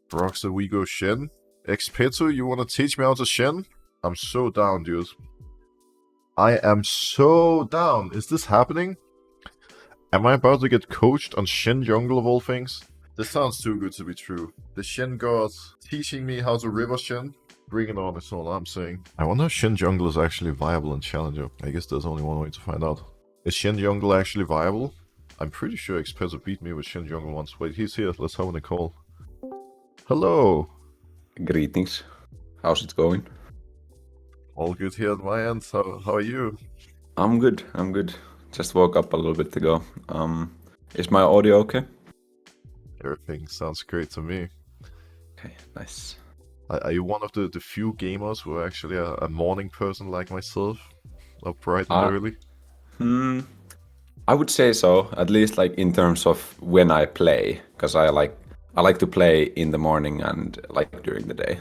Broxah, we go Shen. xPetu, you wanna teach me how to Shen? I'm so down, dude. I am so down. Is this happening? Am I about to get coached on Shen Jungle of all things? This sounds too good to be true. The Shen gods teaching me how to river Shen? Bring it on, is all I'm saying. I wonder if Shen Jungle is actually viable in Challenger. I guess there's only one way to find out. Is Shen Jungle actually viable? I'm pretty sure xPetu beat me with Shen Jungle once. Wait, he's here. Let's hop in a call. Hello. Greetings. How's it going? All good here on my end. How are you? I'm good. Just woke up a little bit ago. Is my audio okay? Everything sounds great to me. Okay, nice. Are you one of the few gamers who are actually a morning person like myself? Up bright and early? I would say so, at least like in terms of when I play, because I like to play in the morning and like during the day.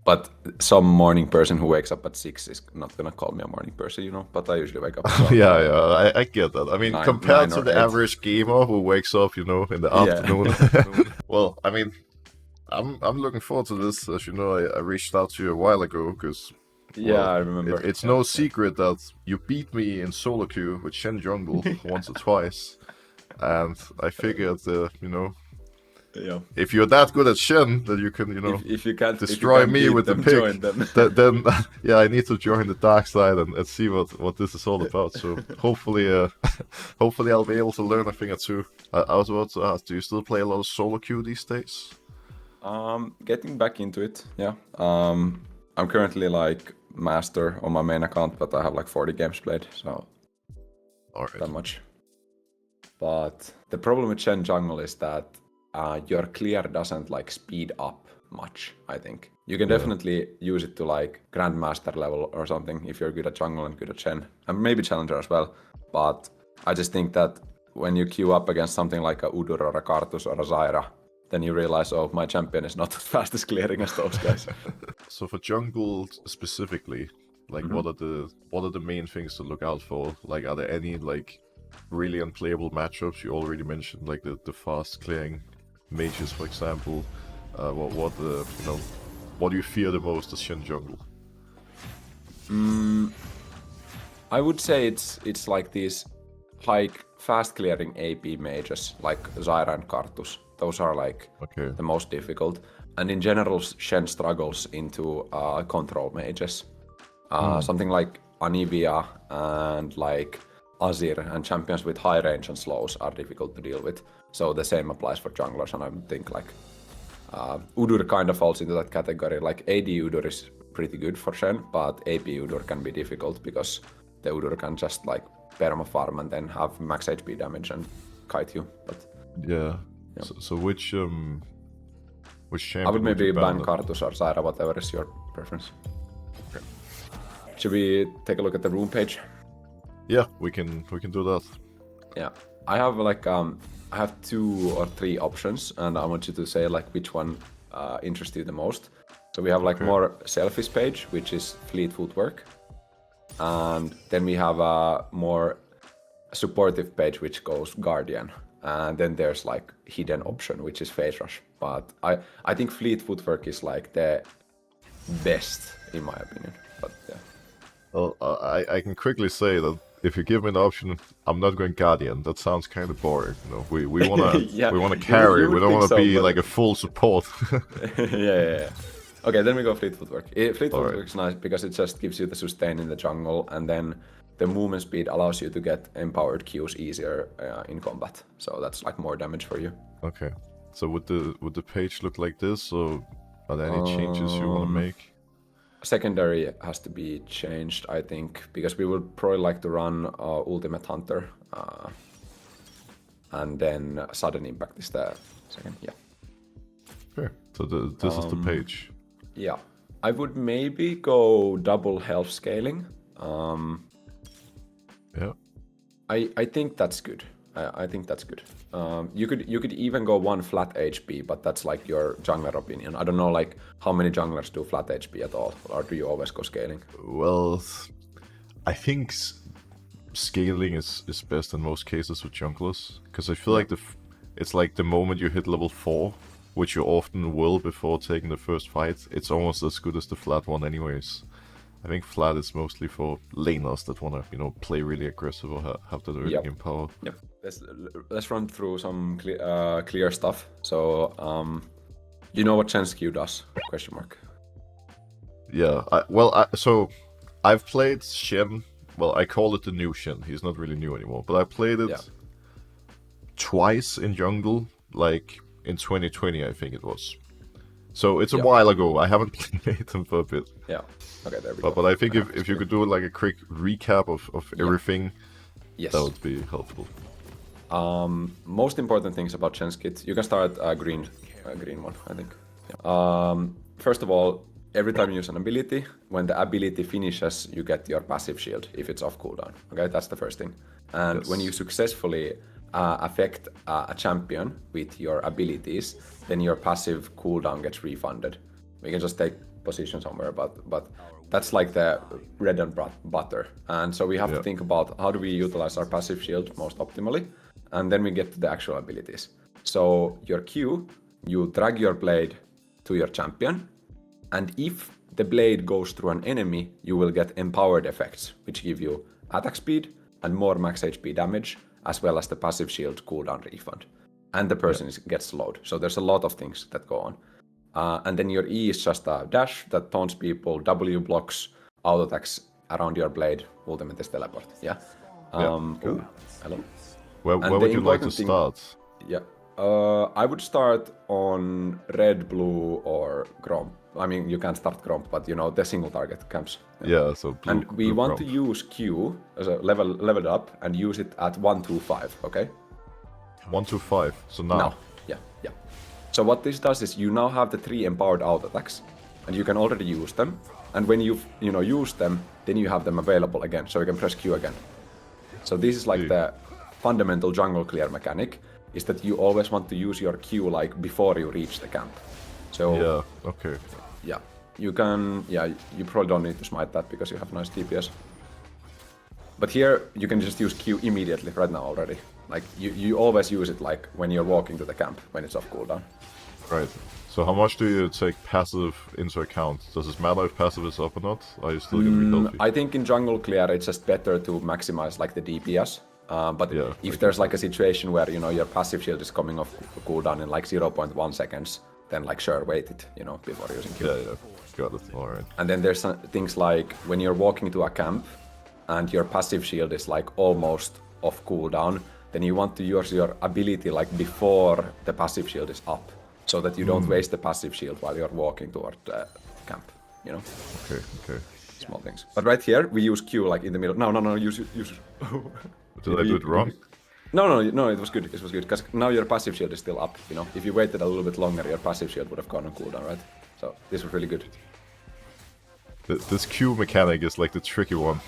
But some morning person who wakes up at 6 is not gonna call me a morning person, you know. But I usually wake up. Yeah, I get that. I mean, compared to the 8. average gamer who wakes up, you know, in the afternoon. Well, I mean, I'm looking forward to this. As you know, I reached out to you a while ago because I remember. It's no secret that you beat me in solo queue with Shen Jungle once or twice, and I figured, you know. Yeah. If you're that good at Shen, that you can, you know, if you can't destroy me with the pick, then yeah, I need to join the dark side and see what this is all about. So hopefully I'll be able to learn a thing or two. I was about to ask, do you still play a lot of solo queue these days? Getting back into it, yeah. I'm currently like master on my main account, but I have like 40 games played, so that much. But the problem with Shen Jungle is that your clear doesn't like speed up much, I think. You can definitely use it to like grandmaster level or something if you're good at jungle and good at Shen, and maybe challenger as well. But I just think that when you queue up against something like a Udur or a Karthus or a Zyra, then you realize, oh, my champion is not as fast as clearing as those guys. So for jungle specifically, like what are the main things to look out for? Like, are there any like really unplayable matchups? You already mentioned like the fast clearing mages, for example. What do you fear the most as Shen Jungle? I would say it's like these high fast clearing AP mages like Zyra and Karthus. Those are like the most difficult. And in general, Shen struggles into control mages. Something like Anivia and like Azir and champions with high range and slows are difficult to deal with. So the same applies for junglers, and I think like Udur kind of falls into that category. Like AD Udur is pretty good for Shen, but AP Udur can be difficult because the Udur can just like perma farm and then have max HP damage and kite you. But yeah. So which champion I would maybe ban ban Karthus or Zyra, whatever is your preference. Okay. Should we take a look at the room page? Yeah, we can do that. Yeah, I have like I have 2 or 3 options, and I want you to say like which one interests you the most. So we have like more selfish page, which is fleet footwork, and then we have a more supportive page, which goes guardian, and then there's like hidden option, which is phase rush. But I think fleet footwork is like the best in my opinion. But yeah. Well, I can quickly say that if you give me an option, I'm not going guardian. That sounds kind of boring. You know, we wanna we wanna carry. We don't want to be like a full support. yeah. Okay, then we go fleet footwork. Fleet footwork is nice because it just gives you the sustain in the jungle, and then the movement speed allows you to get empowered Qs easier in combat. So that's like more damage for you. Okay. So would the page look like this, or are there any changes you want to make? Secondary has to be changed, I think, because we would probably like to run Ultimate Hunter, and then Sudden Impact is the second. Yeah. Fair. So this is the page. Yeah, I would maybe go double health scaling. Yeah. I think that's good. I think that's good. You could even go 1 flat HP, but that's like your jungler opinion. I don't know like how many junglers do flat HP at all, or do you always go scaling? Well, I think scaling is best in most cases with junglers, because I feel like it's like the moment you hit level 4, which you often will before taking the first fight, it's almost as good as the flat one anyways. I think flat is mostly for laners that want to, play really aggressive or have that early game power. Yep. Let's run through some clear stuff. So, you know what Shen's Q does? Question mark. Yeah. So I've played Shen. Well, I call it the new Shen. He's not really new anymore, but I played it twice in jungle, like in 2020, I think it was. So it's a while ago. I haven't played him for a bit. Yeah. Okay, there we go. But I think if you could do like a quick recap of everything, that would be helpful. Most important things about Shen's kit. You can start green one, I think. Yeah. First of all, every time you use an ability, when the ability finishes, you get your passive shield if it's off cooldown. Okay, that's the first thing. And when you successfully affect a champion with your abilities, then your passive cooldown gets refunded. We can just take position somewhere, but that's like the bread and butter. And so we have to think about how do we utilize our passive shield most optimally, and then we get to the actual abilities. So your Q, you drag your blade to your champion, and if the blade goes through an enemy, you will get empowered effects, which give you attack speed and more max HP damage, as well as the passive shield cooldown refund. And the person gets slowed. So there's a lot of things that go on. And then your E is just a dash that taunts people, W blocks, auto attacks around your blade, ultimate is teleport. Yeah. Cool. Hello. Where would you like to start? Yeah. I would start on red, blue, or Gromp. I mean, you can't start Gromp, but the single target camps. Yeah, so blue, and we want Gromp. to use Q as a leveled up and use it at 125, okay? 125, so now. Yeah. So what this does is you now have the 3 empowered auto attacks, and you can already use them. And when you've used them, then you have them available again, so you can press Q again. So this is like the fundamental jungle clear mechanic, is that you always want to use your Q like before you reach the camp. So yeah, okay. Yeah, you can. Yeah, you probably don't need to smite that because you have nice DPS. But here you can just use Q immediately right now already. Like you always use it like when you're walking to the camp when it's off cooldown. Right. So how much do you take passive into account? Does it matter if passive is up or not? Are you still gonna be healthy? I think in jungle clear it's just better to maximize like the DPS. But if there's like a situation where your passive shield is coming off cooldown in like 0.1 seconds, then like sure, wait it, before using Q. Yeah, got it. All right. And then there's things like when you're walking to a camp and your passive shield is like almost off cooldown, then you want to use your ability like before the passive shield is up, so that you don't waste the passive shield while you're walking toward the camp. Okay. Small things. But right here we use Q like in the middle. No, use. Did I do it wrong? No, it was good. It was good because now your passive shield is still up. If you waited a little bit longer, your passive shield would have gone on cooldown, right? So this was really good. This Q mechanic is like the tricky one.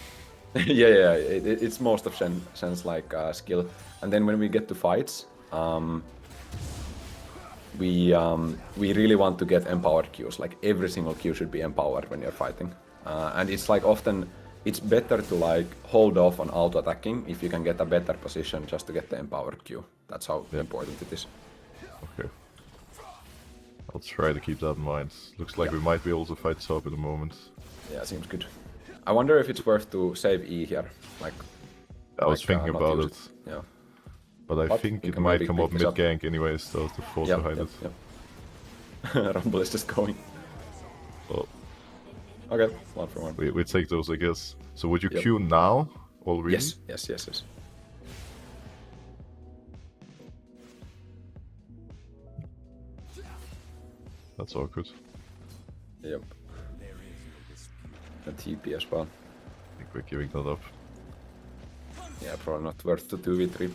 yeah. It's most of Shen's like skill. And then when we get to fights, we really want to get empowered Qs. Like every single Q should be empowered when you're fighting. And it's like often it's better to like hold off on auto attacking if you can get a better position just to get the empowered Q. That's how important it is. Okay. I'll try to keep that in mind. Looks like we might be able to fight top in a moment. Yeah, seems good. I wonder if it's worth to save E here. Like I was thinking about it. Yeah. But I think it might come up mid-gank anyways, so the force behind it. Yep. Rumble is just going. Well, okay, 1 for 1. We take those, I guess. So would you Q now already? Yes. That's awkward. Yep. A TP as well. I think we're giving that up. Yeah, probably not worth the 2v3.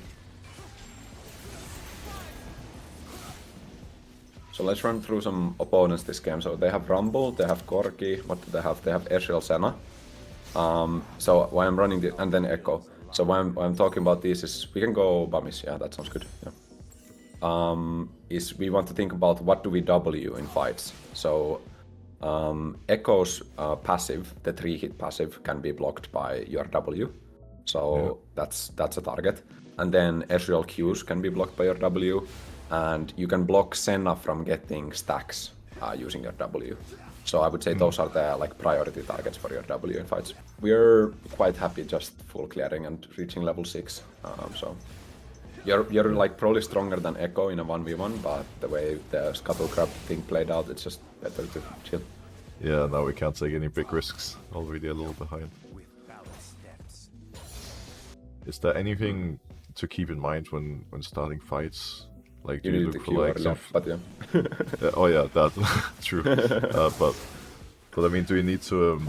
So let's run through some opponents this game. So they have Rumble, they have Corki, what do they have? They have Ezreal Senna. So why I'm running this, and then Echo. So why I'm talking about this is, we can go Bamis, yeah, that sounds good. Yeah. Is we want to think about what do we W in fights. So Echo's passive, the 3-hit passive, can be blocked by your W. So that's a target. And then Ezreal Qs can be blocked by your W. and you can block Senna from getting stacks using your W. So I would say those are the like priority targets for your W in fights. We're quite happy just full clearing and reaching level 6. So you're like probably stronger than Echo in a 1v1, but the way the Scuttle Crab thing played out, it's just better to chill. Yeah, now we can't take any big risks. Already a little behind. Is there anything to keep in mind when starting fights? Like, do you look for like some... but yeah. Oh yeah, that true. But I mean, do you need to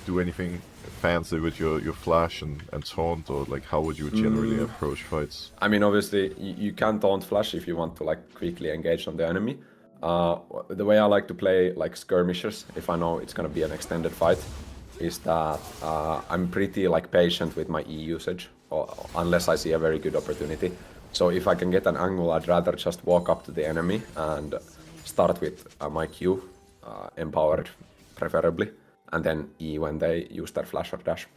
do anything fancy with your flash and taunt, or like how would you generally approach fights? I mean, obviously you can taunt flash if you want to like quickly engage on the enemy. The way I like to play like skirmishers, if I know it's gonna be an extended fight, is that I'm pretty like patient with my E usage, unless I see a very good opportunity. So if I can get an angle, I'd rather just walk up to the enemy and start with my Q, empowered preferably, and then E when they use their flash or dash.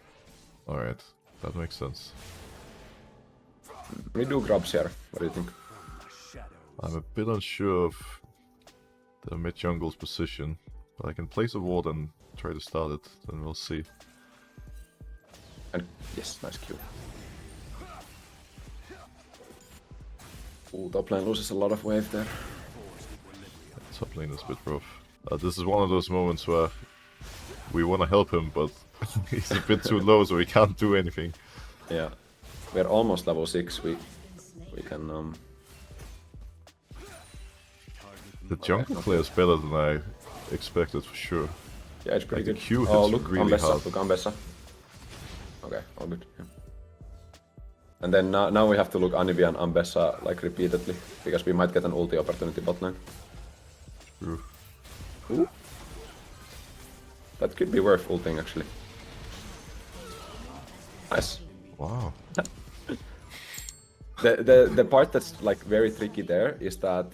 Alright, that makes sense. We do grubs here, what do you think? I'm a bit unsure of the mid jungle's position, but I can place a ward and try to start it, then we'll see. And yes, nice Q. Ooh, top lane loses a lot of wave there. Top lane is a bit rough. This is one of those moments where we want to help him, but he's a bit too low, so we can't do anything. Yeah, we're almost level 6. We can. The jungle player is better than I expected for sure. Yeah, it's pretty like good. The Q oh, hits look, really Ambessa, hard. look, Ambessa. Okay, all good. Yeah. And then now we have to look Anivia and Ambessa like repeatedly, because we might get an ulti opportunity bot lane. True. Ooh. That could be worth ulting actually. Nice. Wow. The part that's like very tricky there is that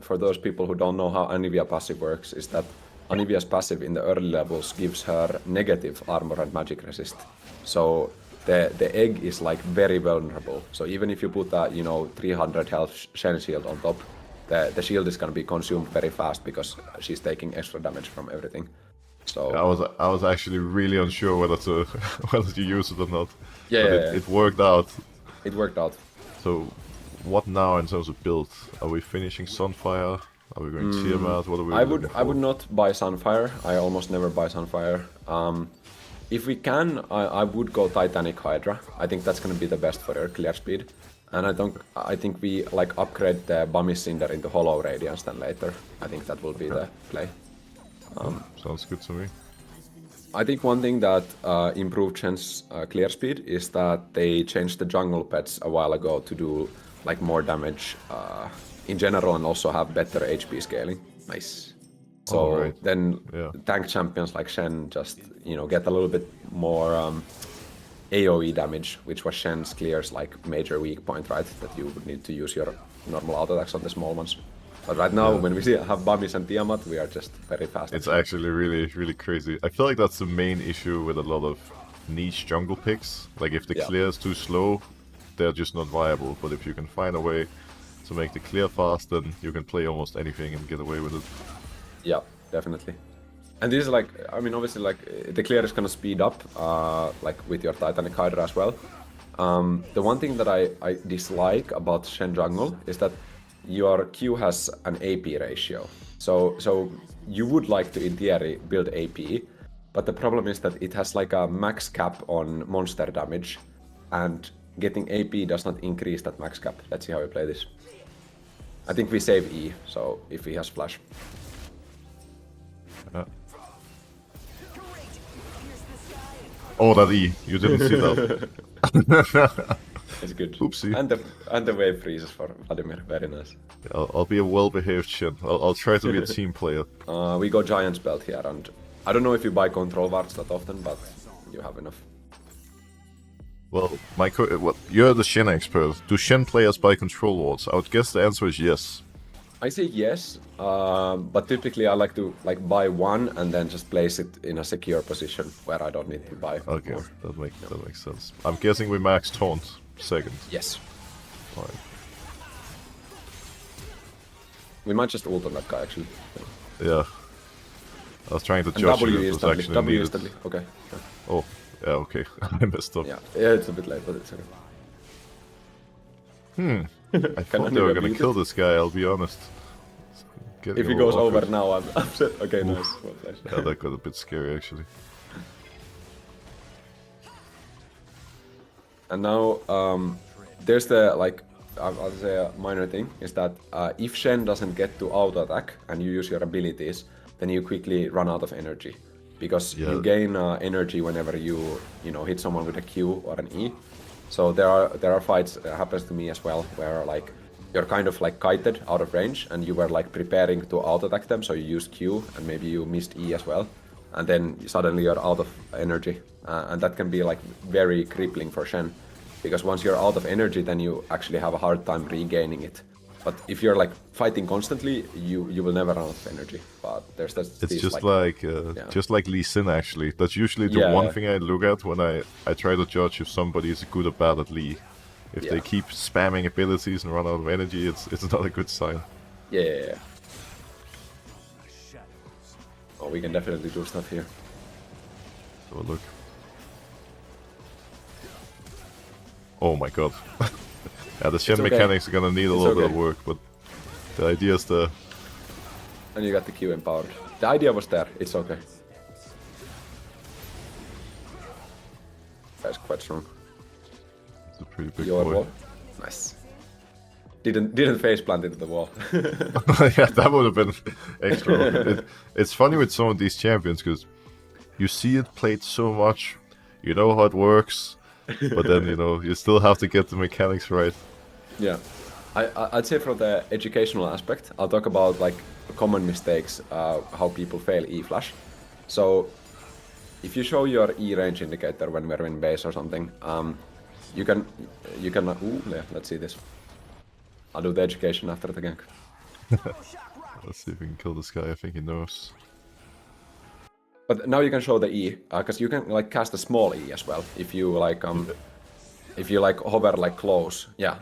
for those people who don't know how Anivia passive works, is that Anivia's passive in the early levels gives her negative armor and magic resist. So the egg is like very vulnerable. So even if you put a 300 health Shen shield on top, the shield is gonna be consumed very fast because she's taking extra damage from everything. So I was actually really unsure whether to whether to use it or not. Yeah, but it worked out. It worked out. So what now in terms of build? Are we finishing Sunfire? Are we going Tiamat? What are we I would not buy Sunfire. I almost never buy Sunfire. If we can, I would go Titanic Hydra. I think that's gonna be the best for your clear speed. And I think we like upgrade the Bummy Cinder into Hollow Radiance then later. I think that will be the play. Sounds good to me. I think one thing that improved Shen's clear speed is that they changed the jungle pets a while ago to do like more damage in general and also have better HP scaling. Nice. So then tank champions like Shen just get a little bit more AoE damage, which was Shen's clear's like major weak point, right? That you would need to use your normal auto attacks on the small ones. But right now, when we have Bummies and Tiamat, we are just very fast. It's actually really, really crazy. I feel like that's the main issue with a lot of niche jungle picks. Like if the clear is too slow, they're just not viable. But if you can find a way to make the clear fast, then you can play almost anything and get away with it. Yeah, definitely. And this is like, I mean, obviously, like the clear is gonna speed up, like with your Titanic Hydra as well. The one thing that I dislike about Shen Jungle is that your Q has an AP ratio. So you would like to, in theory, build AP, but the problem is that it has like a max cap on monster damage, and getting AP does not increase that max cap. Let's see how we play this. I think we save E, so if he has flash. Oh, that E. You didn't see that. It's good. Oopsie. And the wave freezes for Vladimir. Very nice. I'll be a well-behaved Shen. I'll try to be a team player. We go Giant's Belt here, and I don't know if you buy control wards that often, but you have enough. Well, you're the Shen expert. Do Shen players buy control wards? I would guess the answer is yes. I say yes, but typically I like to buy one and then just place it in a secure position where I don't need to buy. Okay, more. that makes sense. I'm guessing we max taunt second. Yes. Alright. We might just ult on that guy actually. Yeah. I was trying to And judge W if it was instantly. actually W needed. instantly. Okay. Sure. Oh, yeah, okay. I messed up. Yeah, it's a bit late, but it's okay. I thought they were gonna kill this guy, I'll be honest. If he goes over now, I'm upset. Okay, Oof. nice. Well played. Yeah, that got a bit scary actually. And now, there's the, like, I'll say a minor thing, is that if Shen doesn't get to auto attack and you use your abilities, then you quickly run out of energy. Because you gain energy whenever you hit someone with a Q or an E. So there are fights, it happens to me as well, where like you're kind of like kited out of range and you were like preparing to auto attack them, so you used Q and maybe you missed E as well. And then suddenly you're out of energy. And that can be like very crippling for Shen. Because once you're out of energy, then you actually have a hard time regaining it. But if you're like fighting constantly, you will never run out of energy. But there's that. It's just like Lee Sin actually. That's usually the one thing I look at when I try to judge if somebody is good or bad at Lee. If they keep spamming abilities and run out of energy, it's not a good sign. Yeah. Oh, we can definitely do stuff here. So look. Oh my god. Yeah, the Shen mechanics are gonna need a little bit of work, but the idea is the... And you got the Q empowered. The idea was there, it's okay. That's quite strong. It's a pretty big Your boy. wall. Nice. Didn't face plant into the wall. Yeah, that would have been extra. It's funny with some of these champions, because you see it played so much, you know how it works, but then, you still have to get the mechanics right. Yeah. I'd say from the educational aspect, I'll talk about like common mistakes, how people fail E-Flash. So, if you show your E range indicator when we're in base or something, you can let's see this. I'll do the education after the gank. Let's see if we can kill this guy, I think he knows. But now you can show the E, because you can like cast a small E as well, if you like hover like close. Yeah,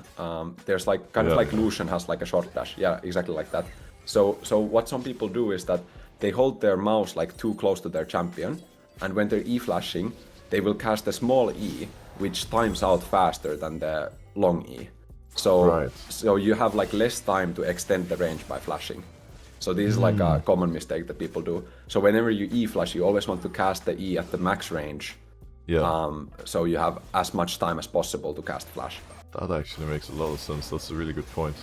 there's like kind of like Lucian has like a short dash. Yeah, exactly like that. So what some people do is that they hold their mouse like too close to their champion, and when they're E flashing, they will cast a small E, which times out faster than the long E. So you have like less time to extend the range by flashing. So this is like a common mistake that people do. So whenever you E flash, you always want to cast the E at the max range. Yeah. So you have as much time as possible to cast flash. That actually makes a lot of sense. That's a really good point.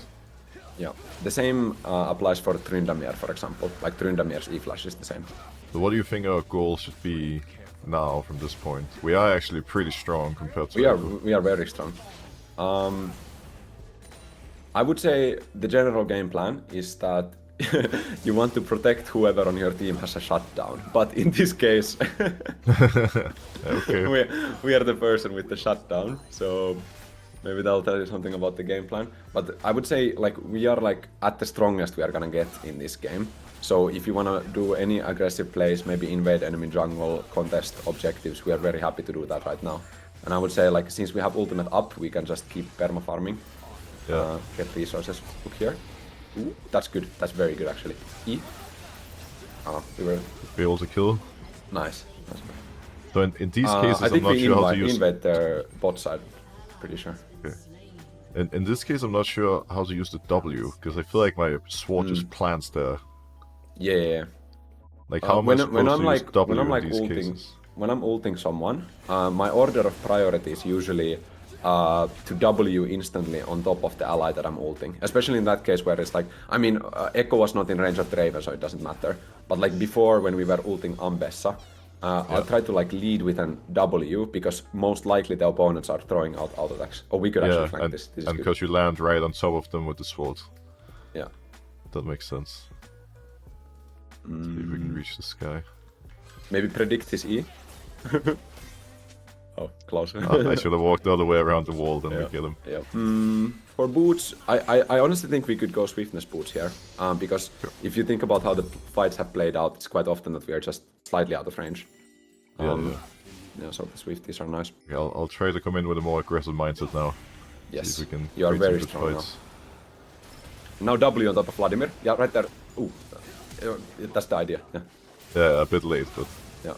Yeah. The same applies for Tryndamere, for example. Like Tryndamere's E flash is the same. So what do you think our goal should be now from this point? We are actually pretty strong compared to... We are very strong. I would say the general game plan is that you want to protect whoever on your team has a shutdown. But in this case, we are the person with the shutdown. So maybe that'll tell you something about the game plan. But I would say like we are like at the strongest we are gonna get in this game. So if you wanna do any aggressive plays, maybe invade enemy jungle, contest objectives, we are very happy to do that right now. And I would say like since we have ultimate up, we can just keep perma farming. Get resources. Look here. Ooh, that's good. That's very good actually. E. We were able to kill. Nice. So in these cases, I'm not sure how to use. Invade their bot side. Pretty sure. Okay. In this case, I'm not sure how to use the W because I feel like my sword just plants there. Yeah. Like how am I supposed to use W in these ulting, cases? When I'm ulting someone, my order of priority is usually to W instantly on top of the ally that I'm ulting. Especially in that case where it's like, I mean, Echo was not in range of the Raven, so it doesn't matter. But like before, when we were ulting Ambessa, I'll try to like lead with an W because most likely the opponents are throwing out auto attacks. Oh, we could actually flank this. This is and because you land right on top of them with the sword. Yeah. That makes sense. Let's see if we can reach this guy. Maybe predict his E. Oh, close. I should have walked the other way around the wall, then we kill him. Yeah. For boots, I honestly think we could go swiftness boots here. Because if you think about how the fights have played out, it's quite often that we are just slightly out of range. Yeah, so the swifties are nice. Yeah, I'll try to come in with a more aggressive mindset now. Yes, see if we can you are create some very good strong fights. now. Now W on top of Vladimir. Yeah, right there. Ooh, that's the idea. Yeah. Yeah, a bit late, but yeah.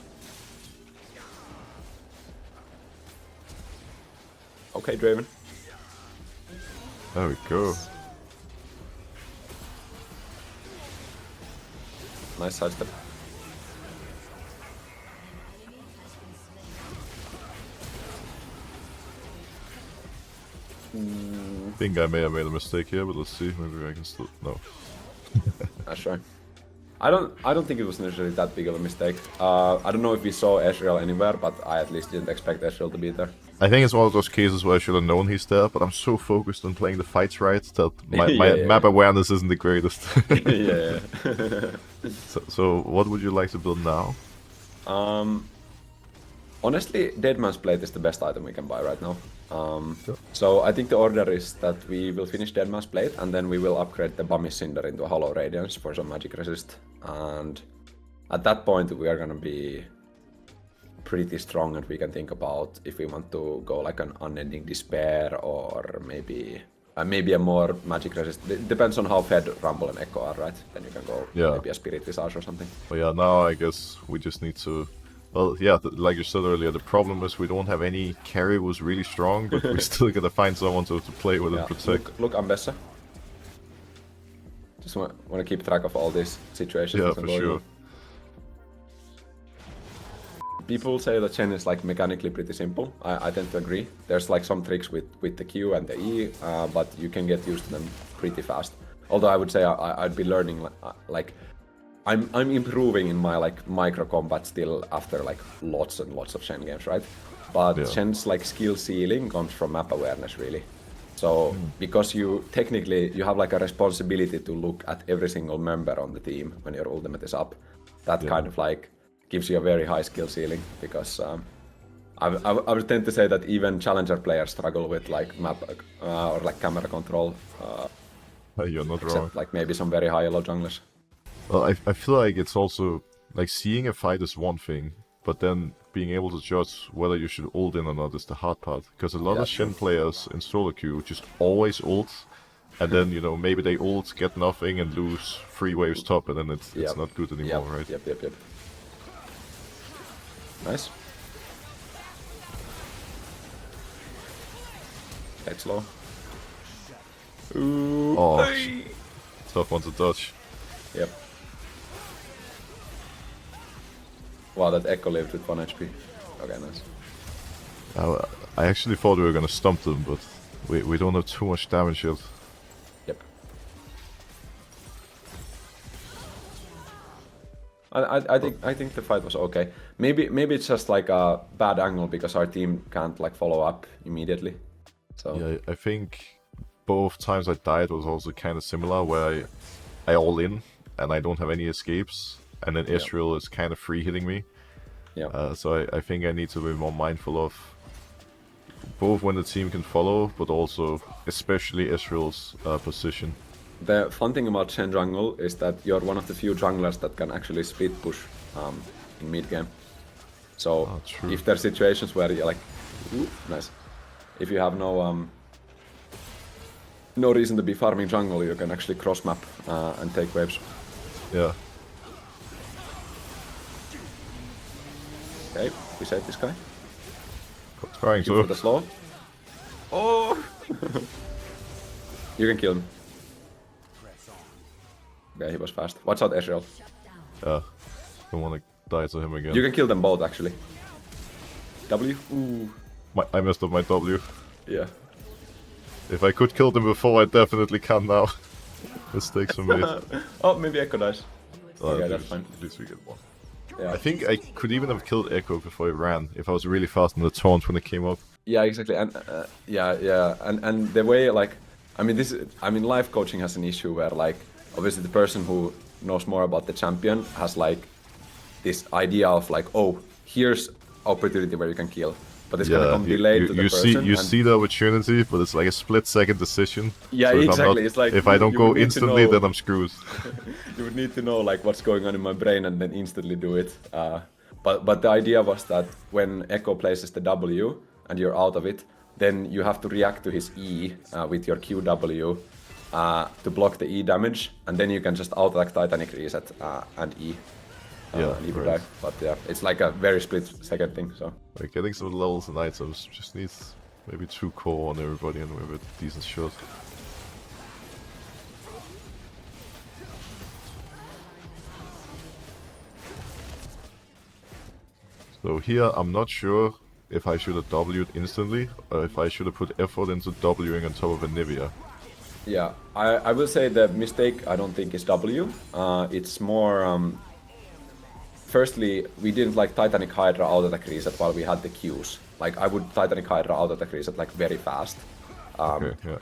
Okay, Draven. There we go. Nice sidestep. I think I may have made a mistake here, but let's see. Maybe I can still no. That's right. I don't think it was necessarily that big of a mistake. I don't know if we saw Ezreal anywhere, but I at least didn't expect Ezreal to be there. I think it's one of those cases where I should have known he's there, but I'm so focused on playing the fights right that my map awareness isn't the greatest. yeah. So what would you like to build now? Honestly, Deadman's Plate is the best item we can buy right now. So I think the order is that we will finish Deadman's Plate and then we will upgrade the Bummy Cinder into a Hollow Radiance for some magic resist. And at that point we are gonna be pretty strong and we can think about if we want to go like an Unending Despair or maybe a more magic resist. It depends on how fed Rumble and Echo are, right? Then you can go maybe a Spirit Visage or something. But yeah, now I guess we just need to... Well, yeah, like you said earlier, the problem is we don't have any carry who's really strong, but we still gotta find someone to play with and protect. Look, Ambessa. Just want to keep track of all these situations. Yeah, for sure. People say that Shen is like mechanically pretty simple. I tend to agree. There's like some tricks with the Q and the E, but you can get used to them pretty fast. Although I would say I'd be learning like I'm improving in my like micro combat still after like lots and lots of Shen games, right? But Shen's like skill ceiling comes from map awareness really. So because you technically you have like a responsibility to look at every single member on the team when your ultimate is up. That kind of like gives you a very high skill ceiling because I would tend to say that even challenger players struggle with like map or like camera control. You're not except wrong. Like maybe some very high elo junglers. Well, I feel like it's also like seeing a fight is one thing, but then being able to judge whether you should ult in or not is the hard part. Because a lot of Shen players in solo queue just always ult, and then you know maybe they ult, get nothing, and lose 3 waves top, and then it's not good anymore, right? Yep. Nice. Head slow. Ooh. Oh, tough one to dodge. Yep. Wow, that Echo lived with 1 HP. Okay, nice. I actually thought we were gonna stump them, but we don't have too much damage yet. Yep. I think the fight was okay. Maybe it's just like a bad angle because our team can't like follow up immediately. So yeah, I think both times I died was also kind of similar, where I all in and I don't have any escapes, and then Ezreal is kind of free hitting me. Yeah. So I think I need to be more mindful of both when the team can follow, but also especially Ezreal's position. The fun thing about Shen Jungle is that you're one of the few junglers that can actually split push in mid game. So if there are situations where you're like, ooh, nice. If you have no reason to be farming jungle, you can actually cross map and take waves. Yeah. Okay, we saved this guy. Trying to. For the slow. Oh! You can kill him. Okay, he was fast. Watch out, Ezreal. Yeah. Don't want to die to him again. You can kill them both, actually. W? Ooh. I messed up my W. Yeah. If I could kill them before, I definitely can now. Mistakes were made. Oh, maybe Echo dies. Okay, that's fine. At least we get one. Yeah. I think I could even have killed Echo before he ran, if I was really fast on the taunt when it came up. Yeah, exactly. And and the way like, I mean life coaching has an issue where like, obviously the person who knows more about the champion has like this idea of like, oh, here's opportunity where you can kill. But it's gonna come delayed to the person. You see the opportunity, but it's like a split-second decision. Yeah, so exactly. It's like if I don't go instantly, then I'm screwed. You would need to know like what's going on in my brain and then instantly do it. But the idea was that when Echo places the W and you're out of it, then you have to react to his E with your QW to block the E damage, and then you can just auto-attack Titanic Reset and E. And he would die. But yeah, it's like a very split second thing, so. Like getting some levels and items just needs maybe 2 core on everybody and we have a decent shot. So here I'm not sure if I should have W'd instantly or if I should have put effort into W'ing on top of a Nivea. Yeah, I will say the mistake I don't think is W. It's more... Firstly, we didn't like Titanic Hydra auto-attack reset while we had the Qs. Like, I would Titanic Hydra auto-attack reset like very fast. Okay, yeah.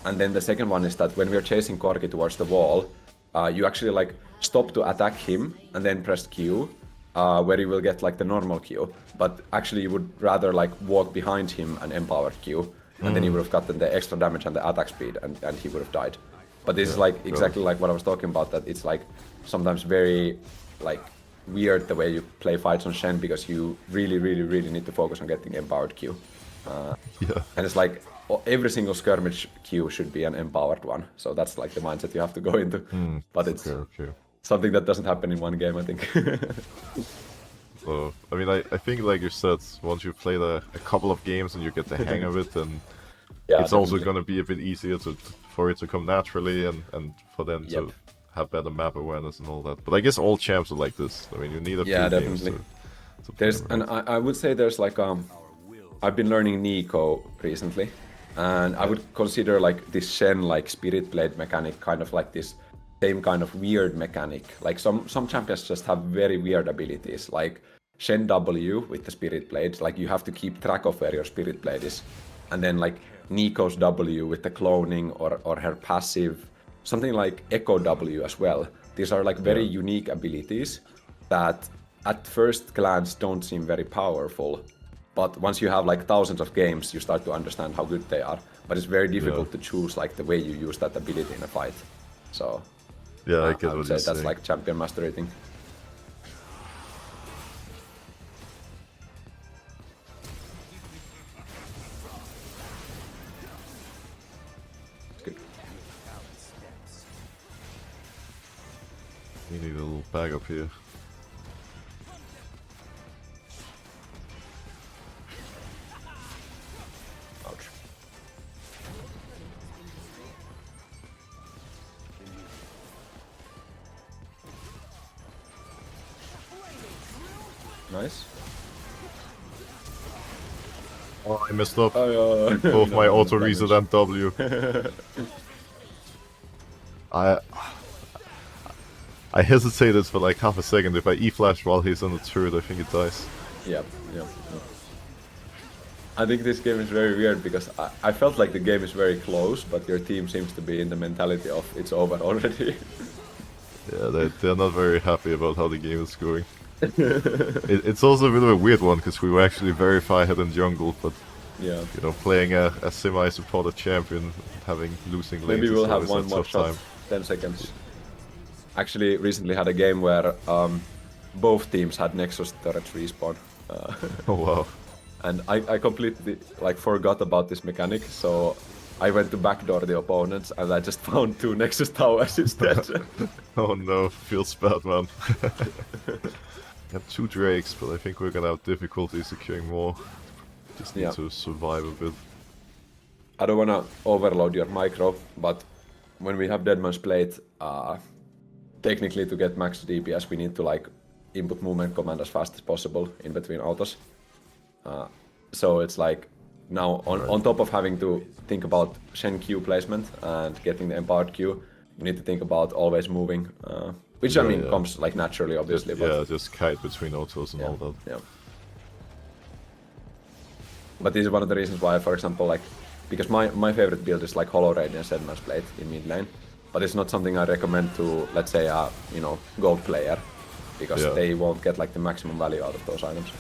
And then the second one is that when we are chasing Corki towards the wall, you actually like stop to attack him and then press Q, where you will get like the normal Q. But actually you would rather like walk behind him and empower Q, and then you would have gotten the extra damage and the attack speed, and he would have died. But this is like exactly like what I was talking about, that it's like sometimes very like weird the way you play fights on Shen, because you really need to focus on getting empowered Q. And it's like every single skirmish Q should be an empowered one, so that's like the mindset you have to go into. But it's something that doesn't happen in one game, I think. So, I mean, I think like you said, once you play a couple of games and you get the hang of it, then it's also going to be a bit easier for it to come naturally and for them to have better map awareness and all that. But I guess all champs are like this. I mean, you need a few games to there's play, right? And I would say there's like I've been learning Nico recently, and I would consider like this Shen like Spirit Blade mechanic kind of like this same kind of weird mechanic. Like some champions just have very weird abilities, like Shen W with the Spirit Blade. Like you have to keep track of where your Spirit Blade is, and then like Nico's W with the cloning or her passive. Something like Echo W as well. These are like very unique abilities that at first glance don't seem very powerful. But once you have like thousands of games, you start to understand how good they are. But it's very difficult to choose like the way you use that ability in a fight. So I get I what would you're say that's saying. like champion mastery thing. We need a little bag up here. Ouch. Nice. Oh, I messed up. Both my auto reset and W. I hesitated for like half a second. If I E-flash while he's on the turret, I think it dies. Yep. I think this game is very weird because I felt like the game is very close, but your team seems to be in the mentality of it's over already. Yeah, they're not very happy about how the game is going. It's also a bit of a weird one because we were actually very far ahead in jungle, but you know, playing a semi-supported champion, losing lanes. Maybe we'll is have always a one more tough shot. time. 10 seconds. Actually, recently had a game where both teams had Nexus turrets respawn. Oh wow. And I completely like forgot about this mechanic, so I went to backdoor the opponents and I just found 2 Nexus towers instead. Oh no, feels bad, man. Got 2 Drakes, but I think we're gonna have difficulty securing more. Just need to survive a bit. I don't wanna overload your micro, but when we have Deadman's Plate, technically to get max DPS we need to like input movement command as fast as possible in between autos. So it's like now on top of having to think about Shen Q placement and getting the empowered Q, you need to think about always moving, which I mean comes like naturally, obviously. But just kite between autos and all that. Yeah. But this is one of the reasons why, for example, like because my favorite build is like Hollow Radiance Deadman's Plate in mid lane, but it's not something I recommend to, let's say, a gold player, because they won't get like the maximum value out of those items.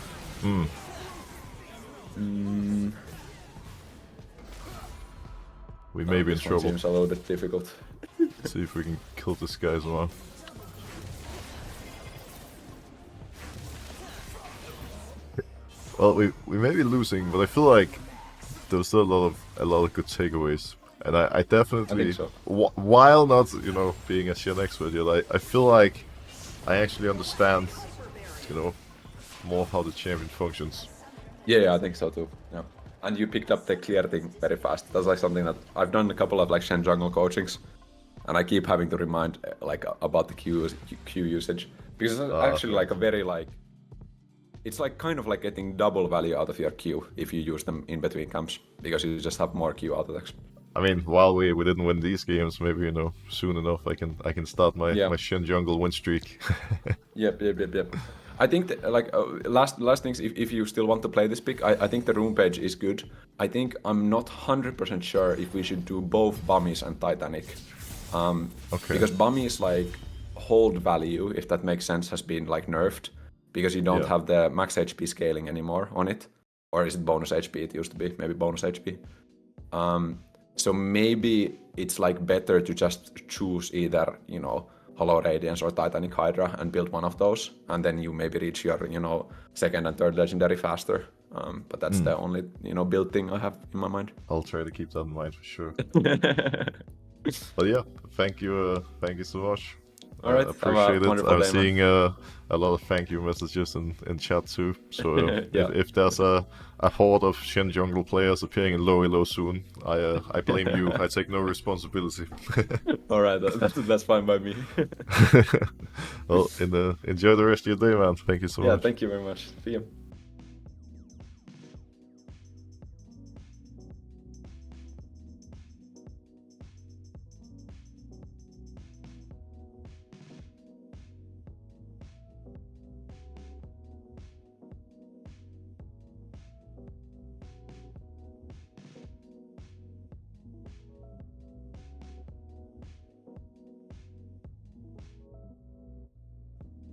We may be in trouble. Seems a little bit difficult. See if we can kill this guy as well. Well, we may be losing, but I feel like there was still a lot of good takeaways. And I definitely, I think so. while not, you know, being a Shen expert yet, I feel like I actually understand, you know, more how the champion functions. Yeah, I think so too. Yeah. And you picked up the clear thing very fast. That's like something that I've done a couple of like Shen Jungle coachings, and I keep having to remind like about the Q usage because it's actually like a very like it's like kind of like getting double value out of your Q if you use them in between camps because you just have more Q auto attacks. I mean, while we didn't win these games, maybe, you know, soon enough I can start my Shen Jungle win streak. Yep. I think that, like last things, if you still want to play this pick, I think the room page is good. I think I'm not 100% sure if we should do both Bummies and Titanic. Because Bummies like hold value, if that makes sense, has been like nerfed because you don't have the max HP scaling anymore on it, or is it bonus HP? It used to be maybe bonus HP. So maybe it's like better to just choose either, you know, Hollow Radiance or Titanic Hydra and build one of those, and then you maybe reach your, you know, second and third legendary faster. But that's the only, you know, build thing I have in my mind. I'll try to keep that in mind for sure. But yeah, thank you so much. All right, appreciate it. I'm seeing a lot of thank you messages in chat too. So if there's a horde of Shen Jungle players appearing in low soon, I blame you. I take no responsibility. All right, that's fine by me. Well, enjoy the rest of your day, man. Thank you so much. Yeah, thank you very much. See you.